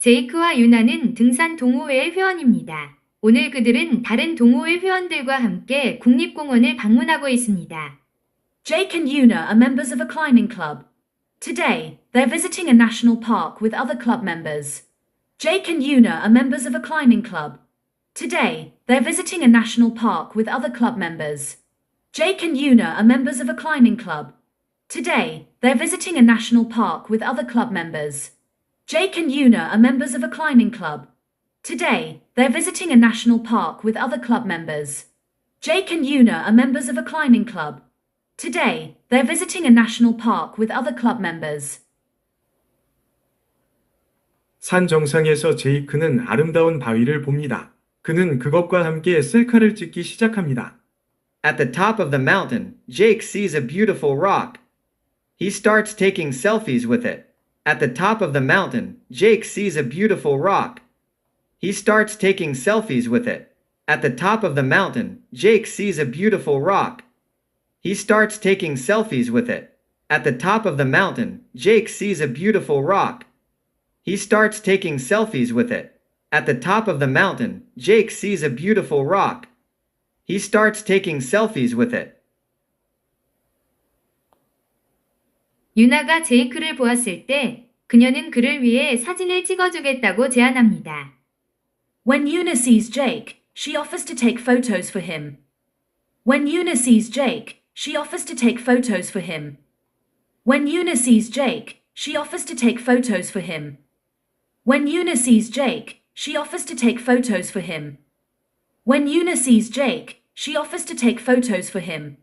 제이크와 유나는 등산 동호회의 회원입니다. 오늘 그들은 다른 동호회 회원들과 함께 국립공원을 방문하고 있습니다. Jake and Yuna are members of a climbing club. Today, they're visiting a national park with other club members. Jake and Yuna are members of a climbing club. Today, they're visiting a national park with other club members. Jake and Yuna are members of a climbing club. Today, they're visiting a national park with other club members. Jake and Yuna are members of a climbing club. Today, they're visiting a national park with other club members. Jake and Yuna are members of a climbing club. Today, they're visiting a national park with other club members. 산 정상에서 제이크는 아름다운 바위를 봅니다. 그는 그것과 함께 셀카를 찍기 시작합니다. At the top of the mountain, Jake sees a beautiful rock. He starts taking selfies with it. At the top of the mountain, Jake sees a beautiful rock. He starts taking selfies with it. At the top of the mountain, Jake sees a beautiful rock. He starts taking selfies with it. At the top of the mountain, Jake sees a beautiful rock. He starts taking selfies with it. At the top of the mountain, Jake sees a beautiful rock. He starts taking selfies with it. 유나가 제이크를 보았을 때 그녀는 그를 위해 사진을 찍어주겠다고 제안합니다. When Yuna sees Jake, she offers to take photos for him. When Yuna sees Jake, she offers to take photos for him. When Yuna sees Jake, she offers to take photos for him. When Yuna sees Jake, she offers to take photos for him. When Yuna sees Jake, she offers to take photos for him.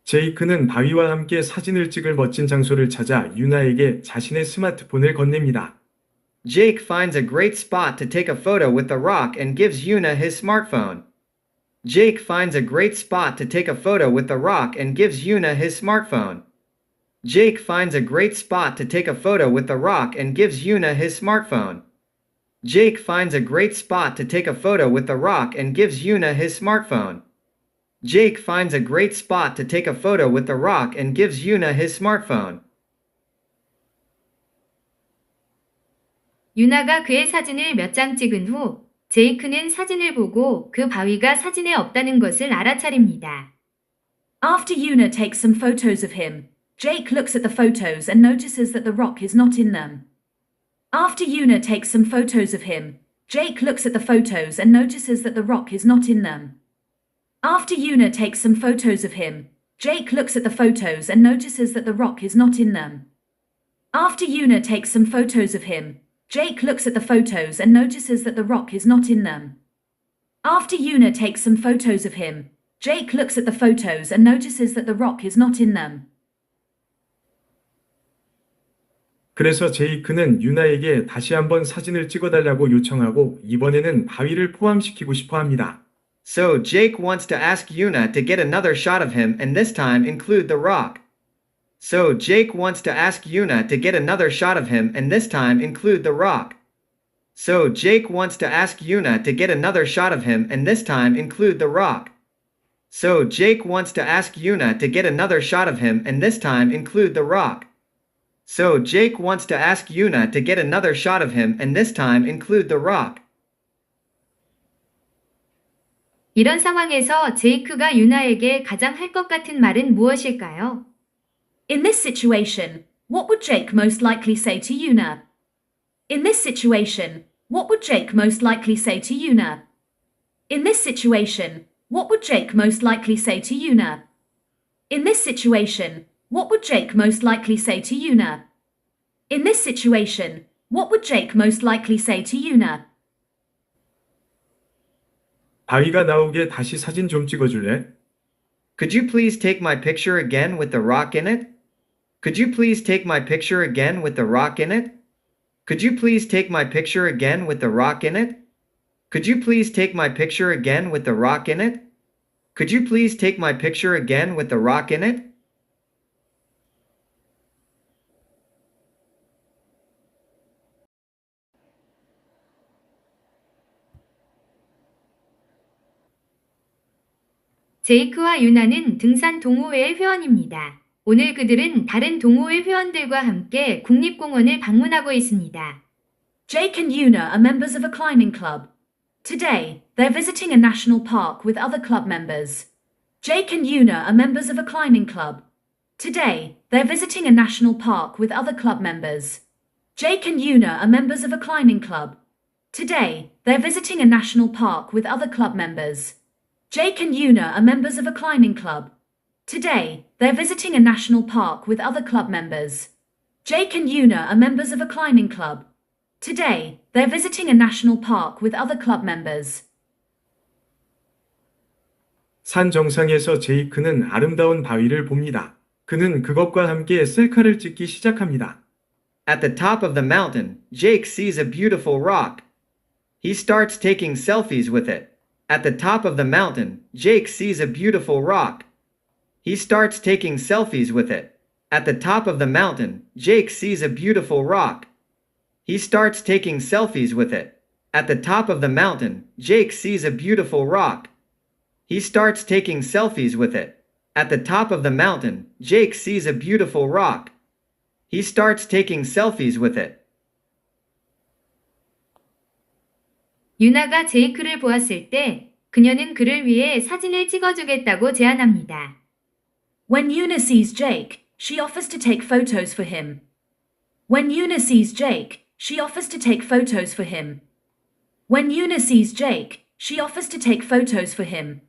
제이크는 바위와 함께 사진을 찍을 멋진 장소를 찾아 유나에게 자신의 스마트폰을 건넵니다. Jake finds a great spot to take a photo with the rock and gives Yuna his smartphone. Jake finds a great spot to take a photo with the rock and gives Yuna his smartphone. Jake finds a great spot to take a photo with the rock and gives Yuna his smartphone. Jake finds a great spot to take a photo with the rock and gives Yuna his smartphone. Jake finds a great spot to take a photo with the rock and gives Yuna his smartphone. 유나가 그의 사진을 몇 장 찍은 후 제이크는 사진을 보고 그 바위가 사진에 없다는 것을 알아차립니다. After Yuna takes some photos of him, Jake looks at the photos and notices that the rock is not in them. After Yuna takes some photos of him, Jake looks at the photos and notices that the rock is not in them. After Yuna takes some photos of him, Jake looks at the photos and notices that the rock is not in them. After Yuna takes some photos of him, Jake looks at the photos and notices that the rock is not in them. After Yuna takes some photos of him, Jake looks at the photos and notices that the rock is not in them. 그래서 제이크는 유나에게 다시 한번 사진을 찍어달라고 요청하고 이번에는 바위를 포함시키고 싶어 합니다. So Jake wants to ask Yuna to get another shot of him and this time include the rock. So Jake wants to ask Yuna to get another shot of him and this time include the rock. So Jake wants to ask Yuna to get another shot of him and this time include the rock. So Jake wants to ask Yuna to get another shot of him and this time include the rock. So Jake wants to ask Yuna to get another shot of him and this time include the rock. 이런 상황에서 제이크가 유나에게 가장 할 것 같은 말은 무엇일까요? In this situation, what would Jake most likely say to Yuna? In this situation, what would Jake most likely say to Yuna? In this situation, what would Jake most likely say to Yuna? In this situation, what would Jake most likely say to Yuna? In this situation, what would Jake most likely say to Yuna? 바위가 나오게 다시 사진 좀 찍어줄래? Could you please take my picture again with the rock in it? Could you please take my picture again with the rock in it? Could you please take my picture again with the rock in it? Could you please take my picture again with the rock in it? Could you please take my picture again with the rock in it? 제이크와 유나는 등산 동호회의 회원입니다. 오늘 그들은 다른 동호회 회원들과 함께 국립공원을 방문하고 있습니다. Jake and Yuna are members of a climbing club. Today, they're visiting a national park with other club members. Jake and Yuna are members of a climbing club. Today, they're visiting a national park with other club members. Jake and Yuna are members of a climbing club. Today, they're visiting a national park with other club members. Jake and Yuna are members of a climbing club. Today, they're visiting a national park with other club members. Jake and Yuna are members of a climbing club. Today, they're visiting a national park with other club members. 산 정상에서 제이크는 아름다운 바위를 봅니다. 그는 그것과 함께 셀카를 찍기 시작합니다. At the top of the mountain, Jake sees a beautiful rock. He starts taking selfies with it. At the top of the mountain, Jake sees a beautiful rock. He starts taking selfies with it. At the top of the mountain, Jake sees a beautiful rock. He starts taking selfies with it. At the top of the mountain, Jake sees a beautiful rock. He starts taking selfies with it. At the top of the mountain, Jake sees a beautiful rock. He starts taking selfies with it. 유나가 제이크를 보았을 때 그녀는 그를 위해 사진을 찍어주겠다고 제안합니다. When Yuna sees Jake, she offers to take photos for him. When Yuna sees Jake, she offers to take photos for him. When Yuna sees Jake, she offers to take photos for him.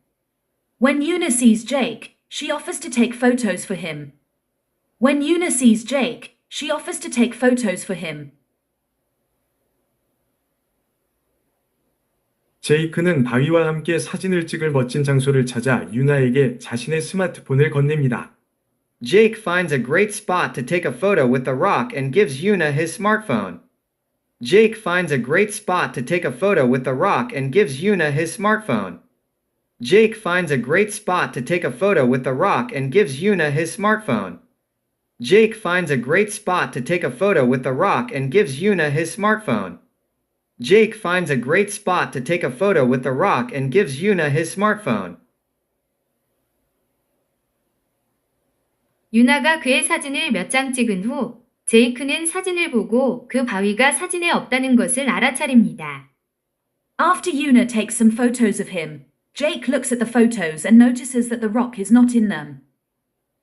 When Yuna sees Jake, she offers to take photos for him. When Yuna sees Jake, she offers to take photos for him. 제이크는 바위와 함께 사진을 찍을 멋진 장소를 찾아 유나에게 자신의 스마트폰을 건넵니다. Jake finds a great spot to take a photo with the rock and gives Yuna his smartphone. Jake finds a great spot to take a photo with the rock and gives Yuna his smartphone. Jake finds a great spot to take a photo with the rock and gives Yuna his smartphone. Jake finds a great spot to take a photo with the rock and gives Yuna his smartphone. Jake finds a great spot to take a photo with the rock and gives Yuna his smartphone. 유나가 그의 사진을 몇 장 찍은 후 제이크는 사진을 보고 그 바위가 사진에 없다는 것을 알아차립니다. After Yuna takes some photos of him, Jake looks at the photos and notices that the rock is not in them.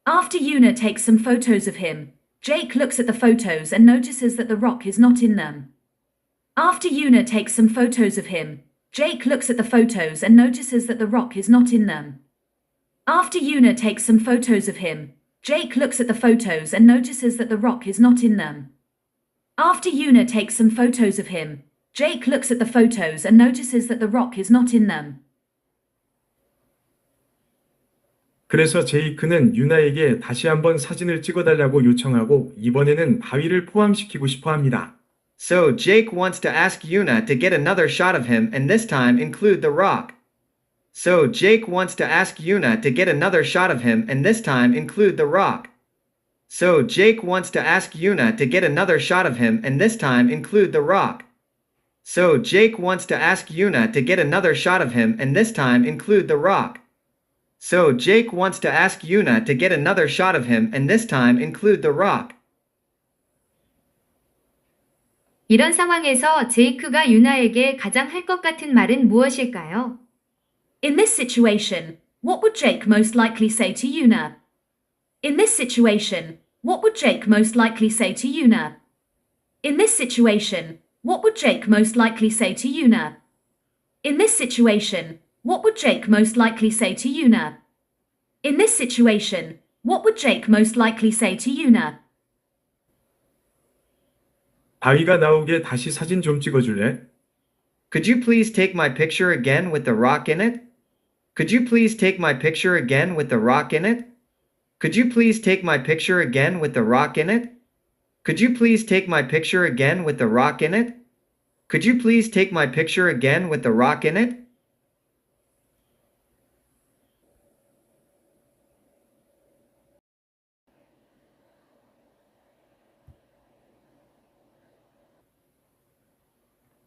After Yuna takes some photos of him, Jake looks at the photos and notices that the rock is not in them. After Yuna takes some photos of him, Jake looks at the photos and notices that the rock is not in them. After Yuna takes some photos of him, Jake looks at the photos and notices that the rock is not in them. After Yuna takes some photos of him, Jake looks at the photos and notices that the rock is not in them. 그래서 제이크는 유나에게 다시 한번 사진을 찍어달라고 요청하고 이번에는 바위를 포함시키고 싶어 합니다. So Jake wants to ask Yuna to get another shot of him and this time include the rock. So Jake wants to ask Yuna to get another shot of him and this time include the rock. So Jake wants to ask Yuna to get another shot of him and this time include the rock. So Jake wants to ask Yuna to get another shot of him and this time include the rock. So Jake wants to ask Yuna to get another shot of him and this time include the rock. 이런 상황에서 제이크가 유나에게 가장 할 것 같은 말은 무엇일까요? In this situation, what would Jake most likely say to Yuna? In this situation, what would Jake most likely say to Yuna? In this situation, what would Jake most likely say to Yuna? In this situation, what would Jake most likely say to Yuna? In this situation, what would Jake most likely say to Yuna? 바위가 나오게 다시 사진 좀 찍어줄래? Could you please take my picture again with the rock in it? Could you please take my picture again with the rock in it? Could you please take my picture again with the rock in it? Could you please take my picture again with the rock in it? Could you please take my picture again with the rock in it?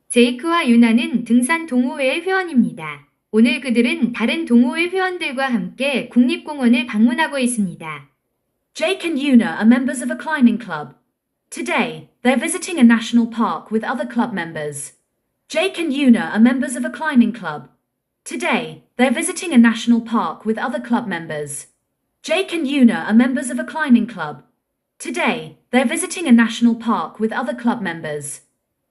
제이크와 유나는 등산 동호회의 회원입니다. 오늘 그들은 다른 동호회 회원들과 함께 국립공원을 방문하고 있습니다. Jake and Yuna are members of a climbing club. Today, they're visiting a national park with other club members. Jake and Yuna are members of a climbing club. Today, they're visiting a national park with other club members. Jake and Yuna are members of a climbing club. Today, they're visiting a national park with other club members.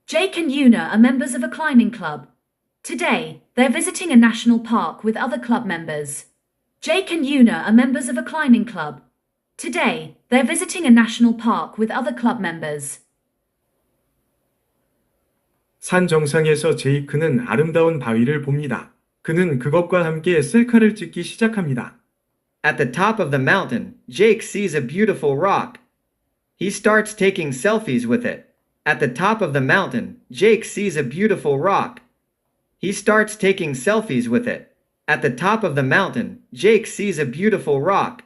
Jake and Yuna are members of a climbing club. Today, they're visiting a national park with other club members. Jake and Yuna are members of a climbing club. Today, they're visiting a national park with other club members. 산 정상에서 제이크는 아름다운 바위를 봅니다. 그는 그것과 함께 셀카를 찍기 시작합니다. At the top of the mountain, Jake sees a beautiful rock. He starts taking selfies with it. At the top of the mountain, Jake sees a beautiful rock. He starts taking selfies with it. At the top of the mountain, Jake sees a beautiful rock.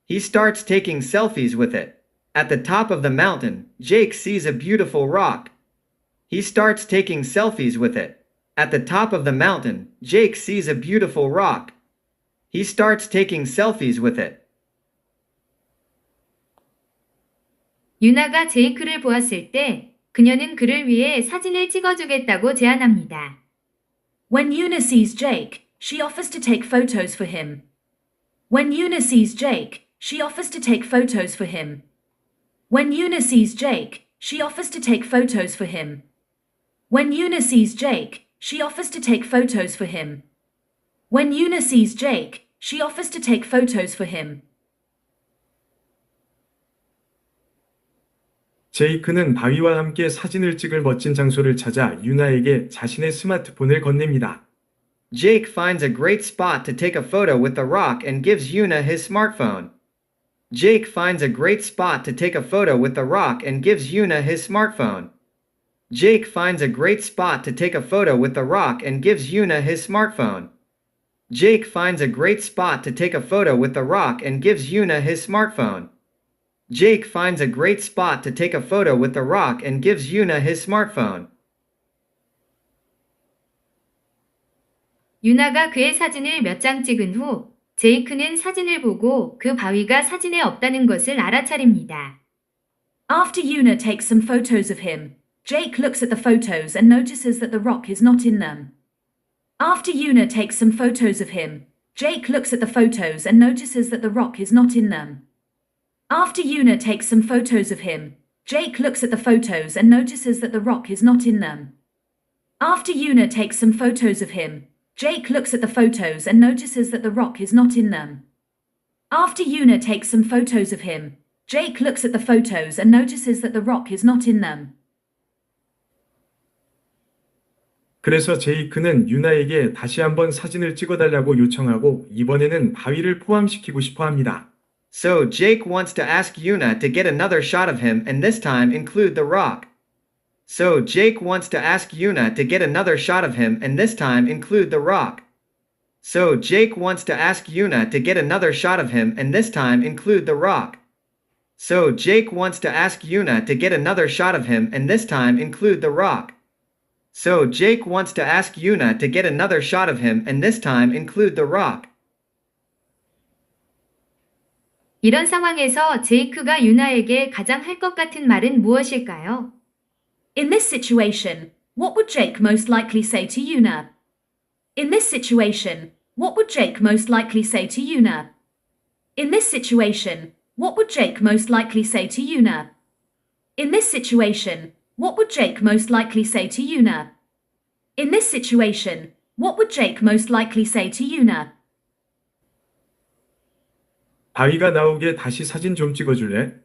He starts taking selfies with it. At the top of the mountain, Jake sees a beautiful rock. He starts taking selfies with it. At the top of the mountain, Jake sees a beautiful rock. He starts taking selfies with it. 유나가 제이크를 보았을 때 그녀는 그를 위해 사진을 찍어주겠다고 제안합니다. When Yuna sees Jake, she offers to take photos for him. When Yuna sees Jake, she offers to take photos for him. When Yuna sees Jake, she offers to take photos for him. When Yuna sees Jake, she offers to take photos for him. When Yuna sees Jake, she offers to take photos for him. 제이크는 바위와 함께 사진을 찍을 멋진 장소를 찾아 유나에게 자신의 스마트폰을 건넵니다. Jake finds a great spot to take a photo with the rock and gives Yuna his smartphone. Jake finds a great spot to take a photo with the rock and gives Yuna his smartphone. Jake finds a great spot to take a photo with the rock and gives Yuna his smartphone. Jake finds a great spot to take a photo with the rock and gives Yuna his smartphone. Jake finds a great spot to take a photo with the rock and gives Yuna his smartphone. 유나가 그의 사진을 몇 장 찍은 후 제이크는 사진을 보고 그 바위가 사진에 없다는 것을 알아차립니다. After Yuna takes some photos of him, Jake looks at the photos and notices that the rock is not in them. After Yuna takes some photos of him, Jake looks at the photos and notices that the rock is not in them. After Yuna takes some photos of him, Jake looks at the photos and notices that the rock is not in them. After Yuna takes some photos of him, Jake looks at the photos and notices that the rock is not in them. After Yuna takes some photos of him, Jake looks at the photos and notices that the rock is not in them. 그래서 제이크는 유나에게 다시 한번 사진을 찍어달라고 요청하고 이번에는 바위를 포함시키고 싶어 합니다. So Jake wants to ask Yuna to get another shot of him and this time include the rock. So Jake wants to ask Yuna to get another shot of him and this time include the rock. So Jake wants to ask Yuna to get another shot of him and this time include the rock. So Jake wants to ask Yuna to get another shot of him and this time include the rock. So Jake wants to ask Yuna to get another shot of him and this time include the rock. 이런 상황에서 제이크가 유나에게 가장 할 것 같은 말은 무엇일까요? In this situation, what would Jake most likely say to Yuna? In this situation, what would Jake most likely say to Yuna? In this situation, what would Jake most likely say to Yuna? In this situation, what would Jake most likely say to Yuna? In this situation, what would Jake most likely say to Yuna? 바위가 나오게 다시 사진 좀 찍어줄래?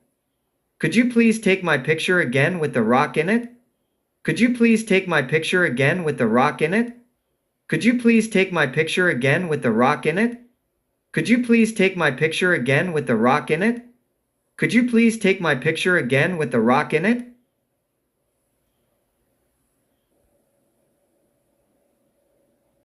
Could you please take my picture again with the rock in it? Could you please take my picture again with the rock in it? Could you please take my picture again with the rock in it? Could you please take my picture again with the rock in it? Could you please take my picture again with the rock in it?